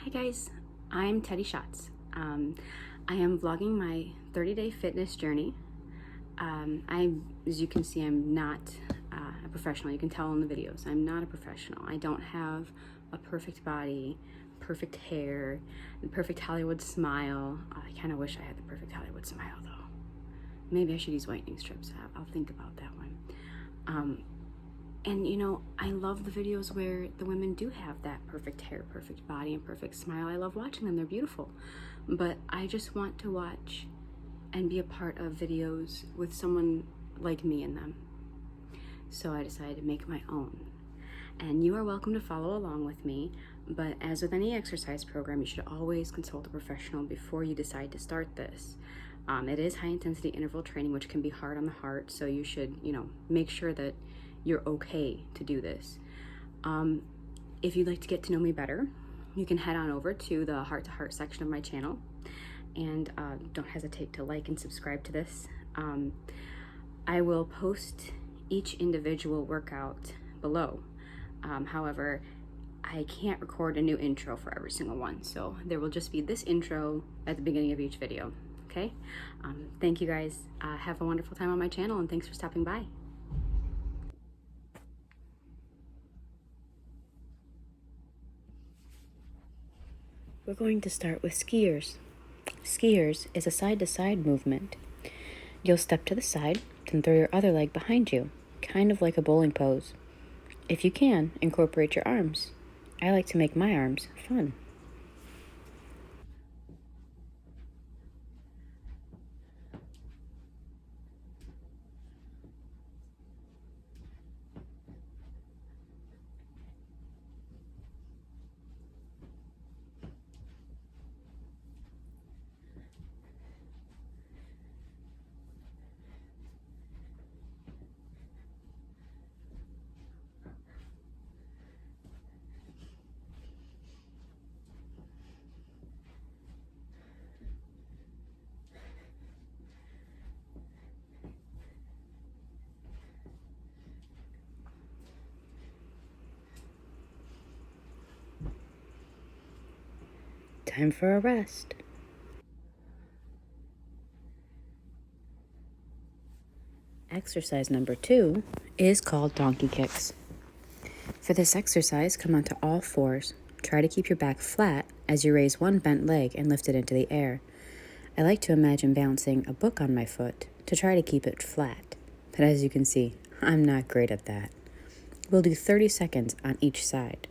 Hi guys, I'm Tedischatz. I am vlogging my 30-day fitness journey. As you can see, I'm not a professional. You can tell in the videos, I'm not a professional. I don't have a perfect body, perfect hair, and perfect Hollywood smile. I kind of wish I had the perfect Hollywood smile though. Maybe I should use whitening strips. I'll think about that one. And you know, I love the videos where the women do have that perfect hair, perfect body, and perfect smile. I love watching them, they're beautiful. But I just want to watch and be a part of videos with someone like me in them. So I decided to make my own. And you are welcome to follow along with me, but as with any exercise program, you should always consult a professional before you decide to start this. It is high intensity interval training, which can be hard on the heart, so you should, make sure that you're okay to do this. If you'd like to get to know me better, you can head on over to the heart to heart section of my channel, and don't hesitate to like and subscribe to this. I will post each individual workout below. However, I can't record a new intro for every single one, so there will just be this intro at the beginning of each video, okay? Thank you guys. Have a wonderful time on my channel, and thanks for stopping by. We're going to start with skiers. Skiers is a side-to-side movement. You'll step to the side, then throw your other leg behind you, kind of like a bowling pose. If you can, incorporate your arms. I like to make my arms fun. Time for a rest. Exercise number 2 is called donkey kicks. For this exercise, come onto all fours. Try to keep your back flat as you raise one bent leg and lift it into the air. I like to imagine balancing a book on my foot to try to keep it flat. But as you can see, I'm not great at that. We'll do 30 seconds on each side.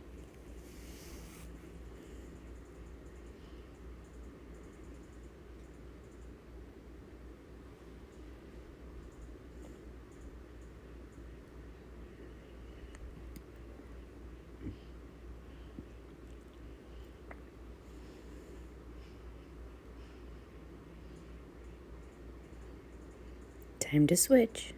Time to switch.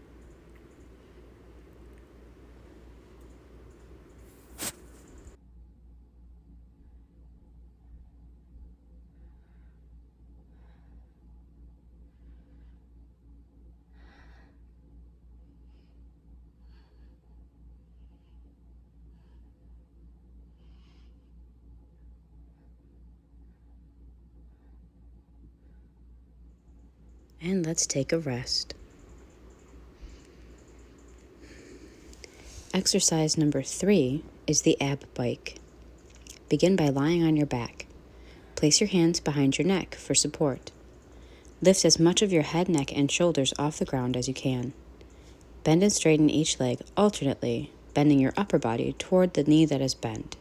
And let's take a rest. Exercise number 3 is the ab bike. Begin by lying on your back. Place your hands behind your neck for support. Lift as much of your head, neck, and shoulders off the ground as you can. Bend and straighten each leg alternately, bending your upper body toward the knee that is bent.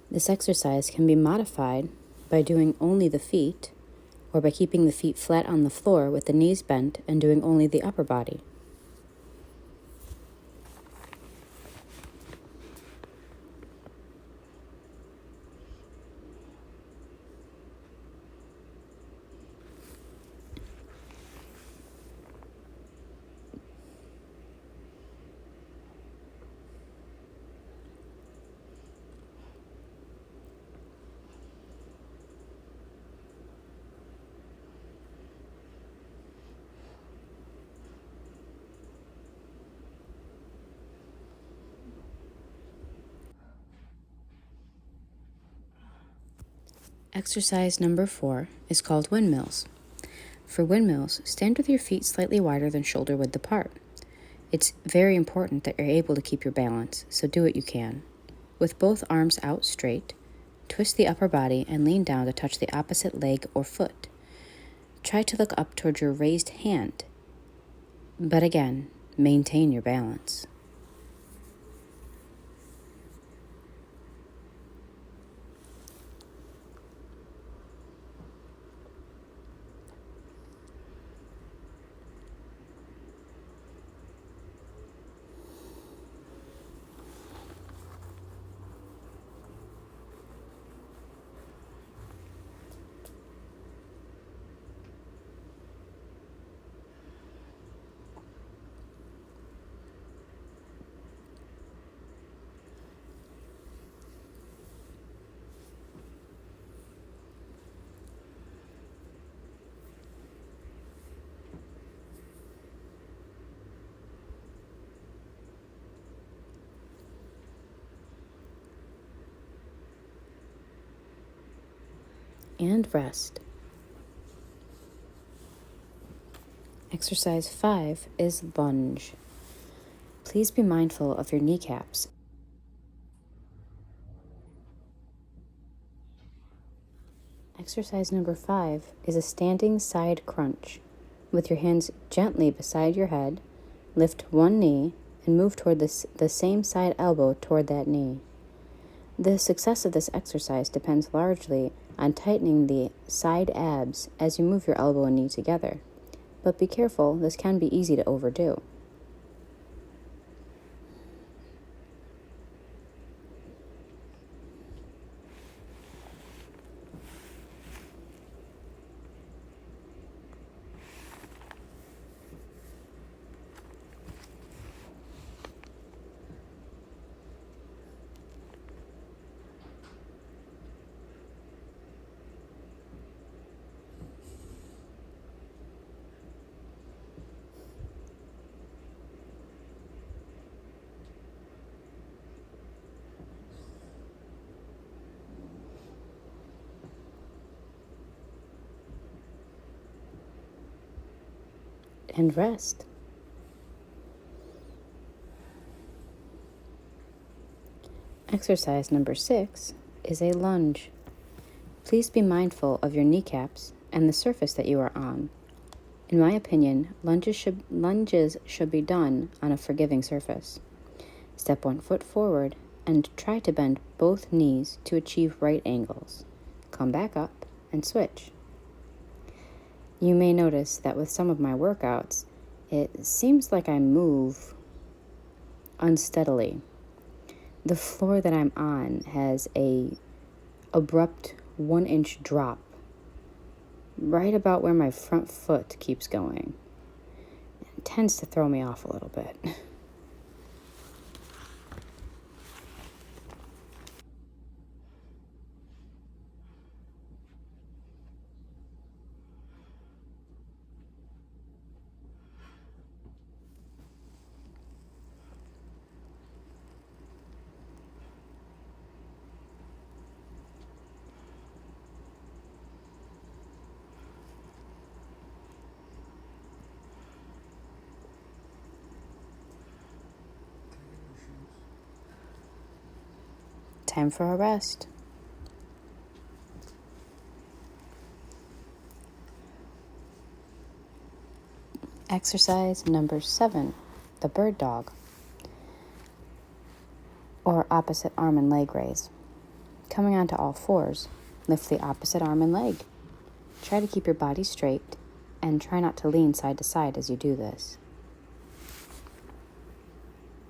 This exercise can be modified by doing only the feet, or by keeping the feet flat on the floor with the knees bent and doing only the upper body. Exercise number 4 is called windmills. For windmills, stand with your feet slightly wider than shoulder width apart. It's very important that you're able to keep your balance, so do what you can. With both arms out straight, twist the upper body and lean down to touch the opposite leg or foot. Try to look up towards your raised hand, but again, maintain your balance. And rest. Exercise 5 is lunge. Please be mindful of your kneecaps. Exercise number 5 is a standing side crunch. With your hands gently beside your head, lift one knee and move toward the same side elbow toward that knee. The success of this exercise depends largely on tightening the side abs as you move your elbow and knee together. But be careful, this can be easy to overdo. And rest. Exercise number 6 is a lunge. Please be mindful of your kneecaps and the surface that you are on. In my opinion, lunges should be done on a forgiving surface. Step 1 foot forward and try to bend both knees to achieve right angles. Come back up and switch. You may notice that with some of my workouts, it seems like I move unsteadily. The floor that I'm on has a abrupt 1-inch drop right about where my front foot keeps going. It tends to throw me off a little bit. Time for a rest. Exercise number 7, the bird dog, or opposite arm and leg raise. Coming onto all fours, lift the opposite arm and leg. Try to keep your body straight and try not to lean side to side as you do this.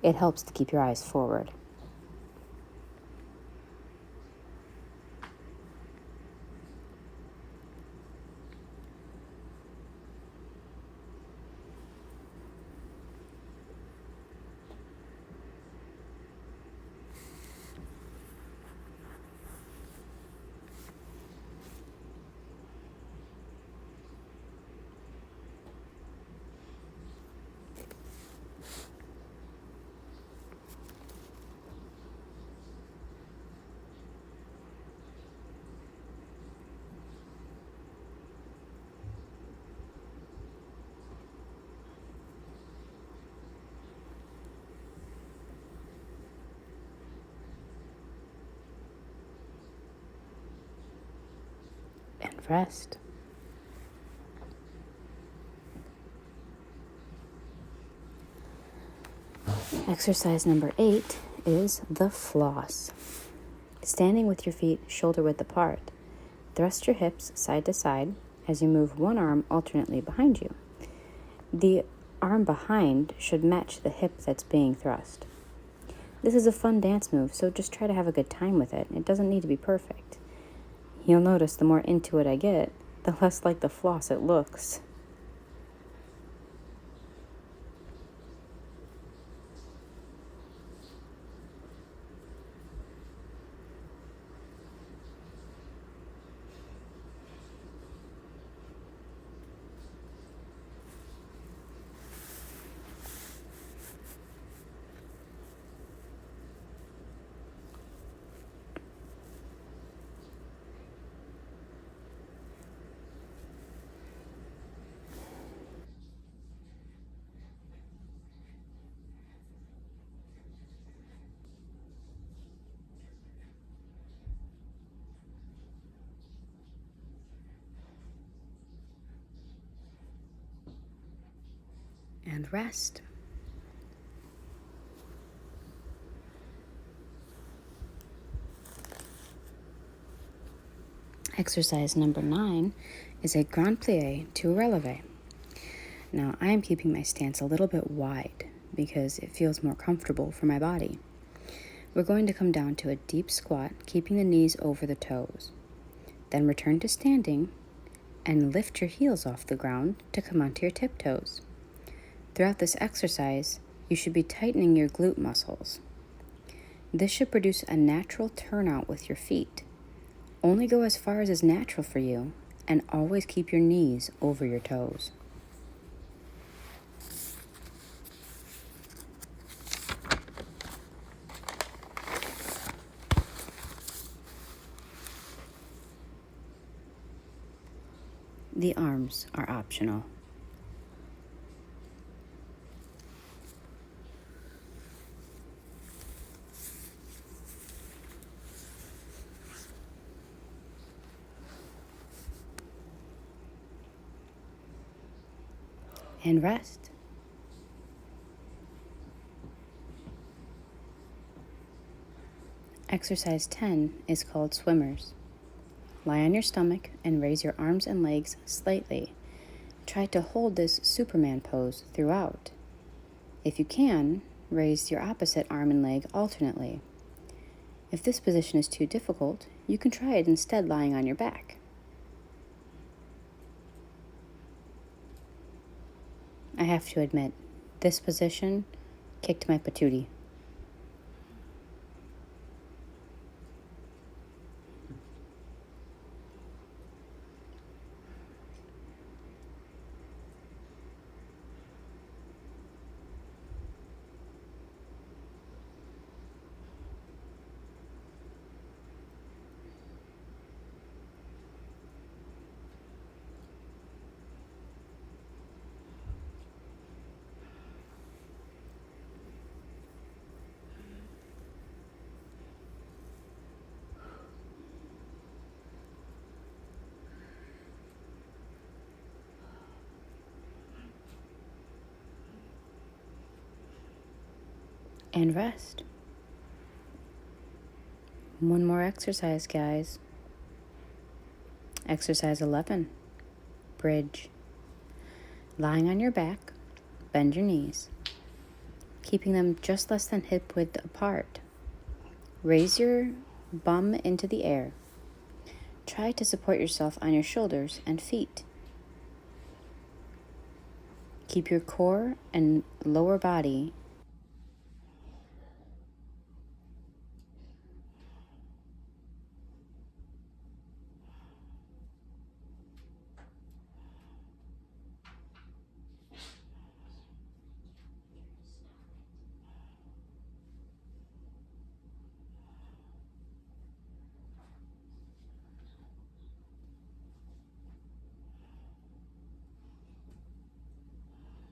It helps to keep your eyes forward. rest. Exercise number 8 is the floss. Standing with your feet shoulder width apart, thrust your hips side to side as you move one arm alternately behind you. The arm behind should match the hip that's being thrust. This is a fun dance move, so just try to have a good time with it. It doesn't need to be perfect. You'll notice the more into it I get, the less like the floss it looks. And rest. Exercise number 9 is a grand plié to releve. Now, I am keeping my stance a little bit wide because it feels more comfortable for my body. We're going to come down to a deep squat, keeping the knees over the toes. Then return to standing and lift your heels off the ground to come onto your tiptoes. Throughout this exercise, you should be tightening your glute muscles. This should produce a natural turnout with your feet. Only go as far as is natural for you, and always keep your knees over your toes. The arms are optional. And rest. Exercise 10 is called swimmers. Lie on your stomach and raise your arms and legs slightly. Try to hold this Superman pose throughout. If you can, raise your opposite arm and leg alternately. If this position is too difficult, you can try it instead lying on your back. I have to admit, this position kicked my patootie. And rest. One more exercise, guys. Exercise 11, bridge. Lying on your back, bend your knees, keeping them just less than hip width apart. Raise your bum into the air. Try to support yourself on your shoulders and feet. Keep your core and lower body